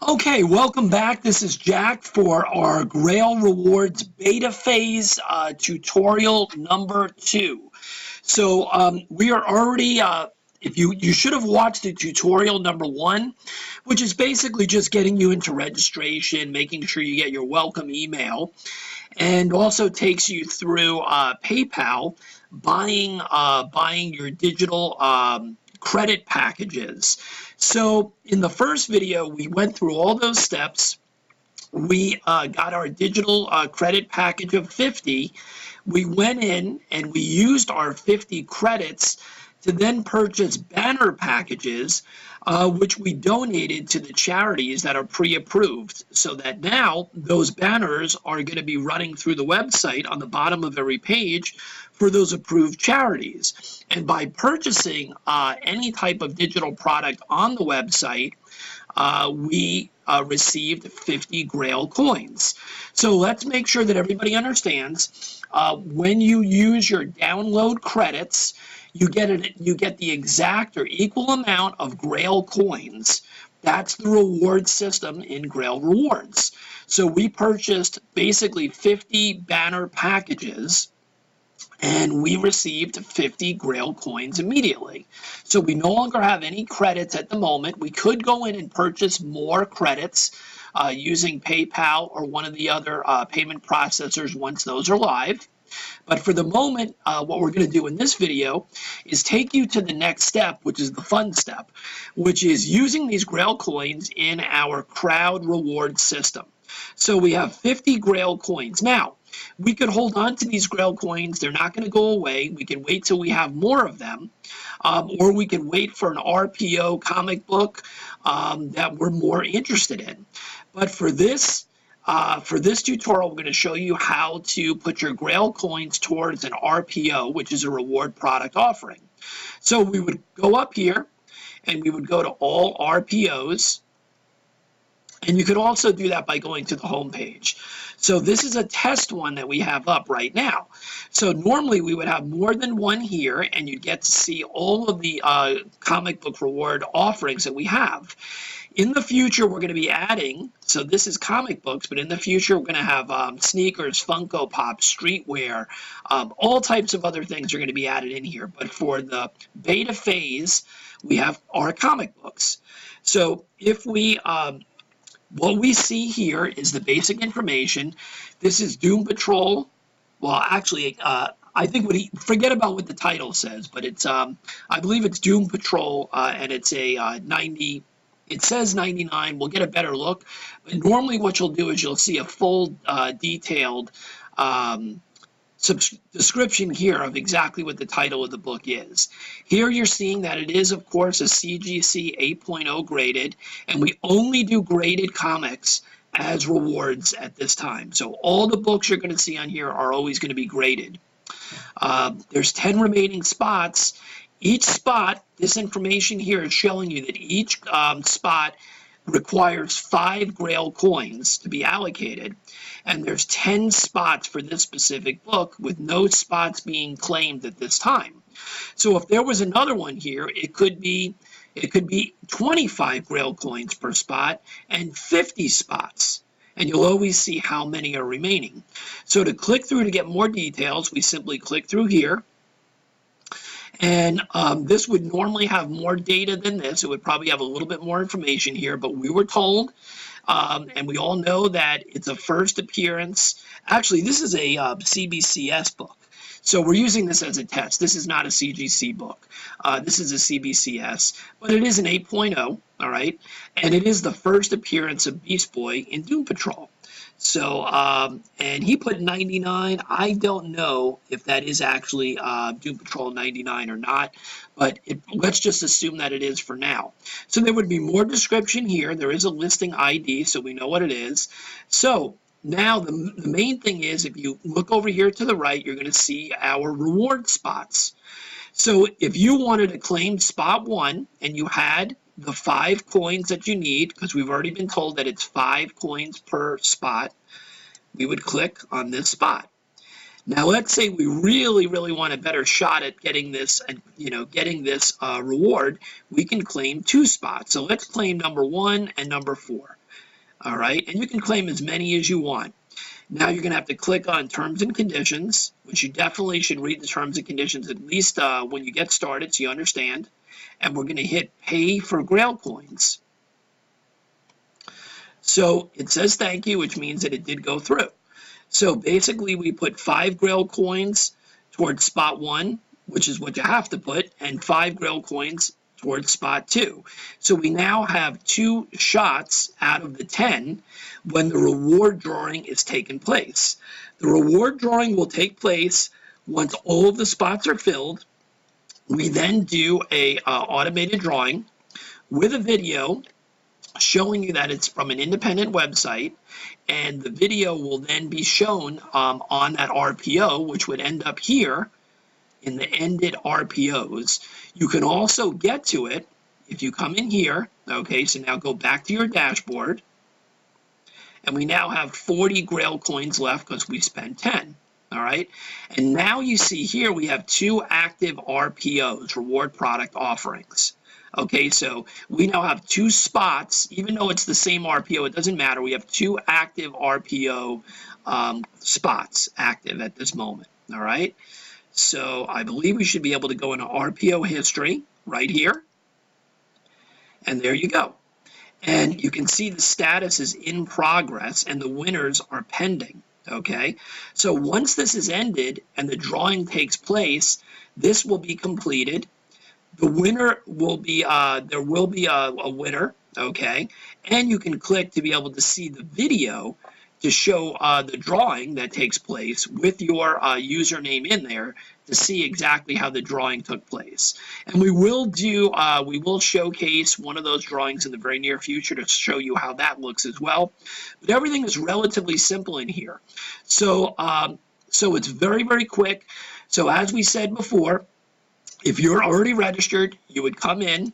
Okay, welcome back. This is Jack for our Grail Rewards beta phase tutorial number 2. So we are already, if you should have watched the tutorial number 1, which is basically just getting you into registration, making sure you get your welcome email, and also takes you through PayPal, buying your digital credit packages. So in the first video, we went through all those steps. We got our digital credit package of 50. We went in and we used our 50 credits to then purchase banner packages, which we donated to the charities that are pre-approved, so that now those banners are going to be running through the website on the bottom of every page for those approved charities. And by purchasing any type of digital product on the website, we received 50 Grail coins. So let's make sure that everybody understands when you use your download credits, you get the exact or equal amount of Grail coins. That's the reward system in Grail Rewards. So we purchased basically 50 banner packages, and we received 50 Grail coins immediately. So we no longer have any credits at the moment. We could go in and purchase more credits using PayPal or one of the other payment processors once those are live. But for the moment, what we're going to do in this video is take you to the next step, which is the fun step, which is using these Grail coins in our crowd reward system. So we have 50 Grail coins. Now, we could hold on to these Grail coins. They're not going to go away. We can wait till we have more of them, or we can wait for an RPO comic book that we're more interested in. But for this tutorial, we're going to show you how to put your Grail coins towards an RPO, which is a reward product offering. So we would go up here, and we would go to all RPOs. And you could also do that by going to the home page. So this is a test one that we have up right now. So normally we would have more than one here, and you get to see all of the comic book reward offerings that we have. In the future, we're going to be adding, so this is comic books, but in the future, we're going to have sneakers, Funko Pop, streetwear, all types of other things are going to be added in here. But for the beta phase, we have our comic books. So if we... what we see here is the basic information. This is Doom Patrol. Well, actually, I think forget about what the title says, but it's I believe it's Doom Patrol, and it's a 90. It says 99. We'll get a better look. But normally, what you'll do is you'll see a full, detailed description here of exactly what the title of the book is. Here you're seeing that it is, of course, a CGC 8.0 graded, and we only do graded comics as rewards at this time. So all the books you're going to see on here are always going to be graded. There's 10 remaining spots. Each spot, this information here is showing you that each spot requires 5 Grail coins to be allocated, and there's 10 spots for this specific book with no spots being claimed at this time. So if there was another one here, it could be 25 Grail coins per spot and 50 spots, and you'll always see how many are remaining. So to click through to get more details, we simply click through here. And this would normally have more data than this. It would probably have a little bit more information here, but we were told, and we all know that it's a first appearance. Actually, this is a CBCS book. So we're using this as a test. This is not a CGC book. This is a CBCS, but it is an 8.0, all right? And it is the first appearance of Beast Boy in Doom Patrol. So, and he put 99. I don't know if that is actually Doom Patrol 99 or not, but let's just assume that it is for now. So there would be more description here. There is a listing ID, so we know what it is. So now the main thing is, if you look over here to the right, you're going to see our reward spots. So if you wanted to claim spot 1 and you had the 5 coins that you need, because we've already been told that it's 5 coins per spot, we would click on this spot. Now, let's say we really, really want a better shot at getting this, getting this reward. We can claim 2 spots. So let's claim number 1 and number 4. All right, and you can claim as many as you want. Now you're going to have to click on Terms and Conditions, which you definitely should read the Terms and Conditions at least when you get started so you understand. And we're going to hit Pay for Grail Coins. So it says thank you, which means that it did go through. So basically we put 5 Grail coins towards spot 1, which is what you have to put, and 5 Grail coins towards spot 2. So we now have 2 shots out of the 10 when the reward drawing is taking place. The reward drawing will take place once all of the spots are filled. We then do a automated drawing with a video showing you that it's from an independent website, and the video will then be shown on that RPO, which would end up here in the ended RPOs. You can also get to it if you come in here. Okay, so now go back to your dashboard, and we now have 40 Grail coins left because we spent 10. All right, and now you see here we have 2 active RPOs, reward product offerings. Okay, so we now have 2 spots, even though it's the same RPO, it doesn't matter. We have 2 active RPO spots active at this moment. All right, so I believe we should be able to go into RPO history right here. And there you go. And you can see the status is in progress and the winners are pending. Okay, so once this is ended and the drawing takes place, this will be completed. The winner will be, there will be a winner, okay? And you can click to be able to see the video to show the drawing that takes place with your username in there to see exactly how the drawing took place. And we will showcase one of those drawings in the very near future to show you how that looks as well. But everything is relatively simple in here. So, so it's very, very quick. So as we said before, if you're already registered, you would come into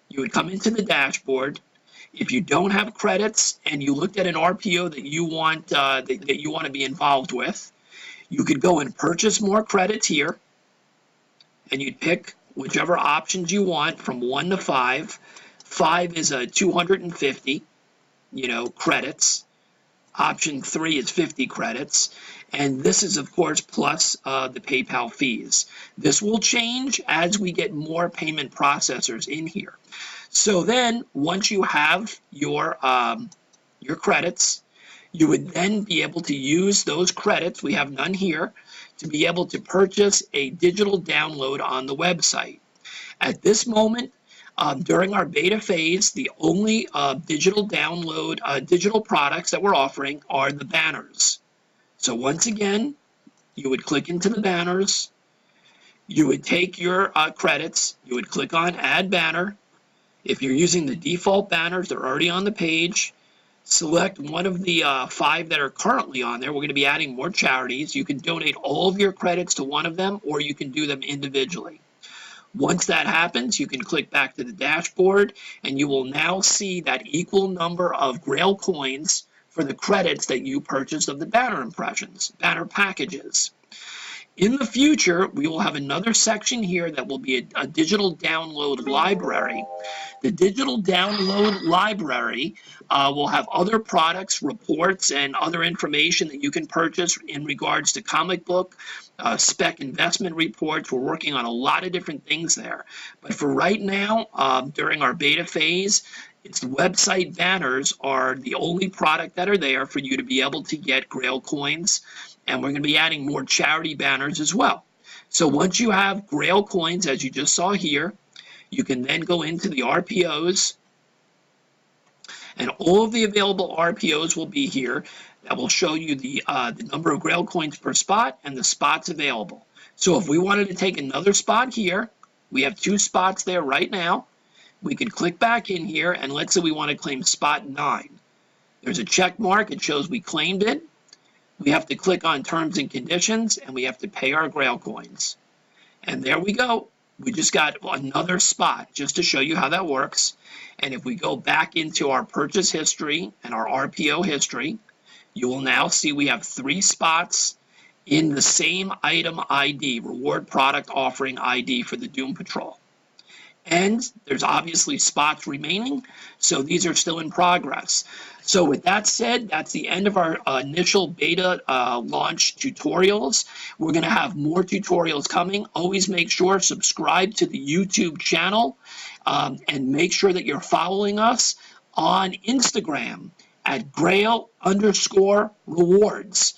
the dashboard. If you don't have credits and you looked at an RPO that you want to be involved with, you could go and purchase more credits here, and you'd pick whichever options you want from 1 to 5. 5 is 250, credits. Option 3 is 50 credits. And this is, of course, plus the PayPal fees. This will change as we get more payment processors in here. So then, once you have your credits, you would then be able to use those credits, we have none here, to be able to purchase a digital download on the website. At this moment, during our beta phase, the only digital products that we're offering are the banners. So once again, you would click into the banners, you would take your credits, you would click on Add Banner. If you're using the default banners, they're already on the page. Select one of the 5 that are currently on there. We're going to be adding more charities. You can donate all of your credits to one of them, or you can do them individually. Once that happens, you can click back to the dashboard, and you will now see that equal number of Grail coins for the credits that you purchased of the banner impressions, banner packages. In the future, we will have another section here that will be a digital download library. The digital download library will have other products, reports, and other information that you can purchase in regards to comic book, spec investment reports. We're working on a lot of different things there. But for right now, during our beta phase, its website banners are the only product that are there for you to be able to get Grail coins. And we're going to be adding more charity banners as well. So once you have Grail coins, as you just saw here, you can then go into the RPOs, and all of the available RPOs will be here. That will show you the number of Grail coins per spot and the spots available. So if we wanted to take another spot here, we have 2 spots there right now. We could click back in here, and let's say we want to claim spot 9. There's a check mark. It shows we claimed it. We have to click on Terms and Conditions, and we have to pay our Grail coins. And there we go. We just got another spot just to show you how that works. And if we go back into our purchase history and our RPO history, you will now see we have 3 spots in the same item ID, reward product offering ID for the Doom Patrol. And there's obviously spots remaining, so these are still in progress. So with that said, that's the end of our initial beta launch tutorials. We're going to have more tutorials coming. Always make sure subscribe to the YouTube channel and make sure that you're following us on Instagram at Grail_rewards.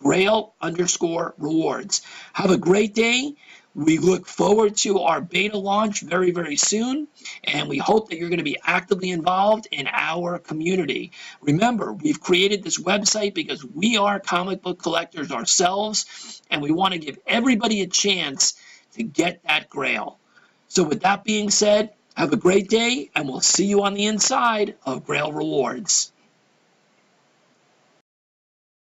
Grail_rewards. Have a great day. We look forward to our beta launch very, very soon, and we hope that you're going to be actively involved in our community. Remember, we've created this website because we are comic book collectors ourselves, and we want to give everybody a chance to get that Grail. So with that being said, have a great day, and we'll see you on the inside of Grail Rewards.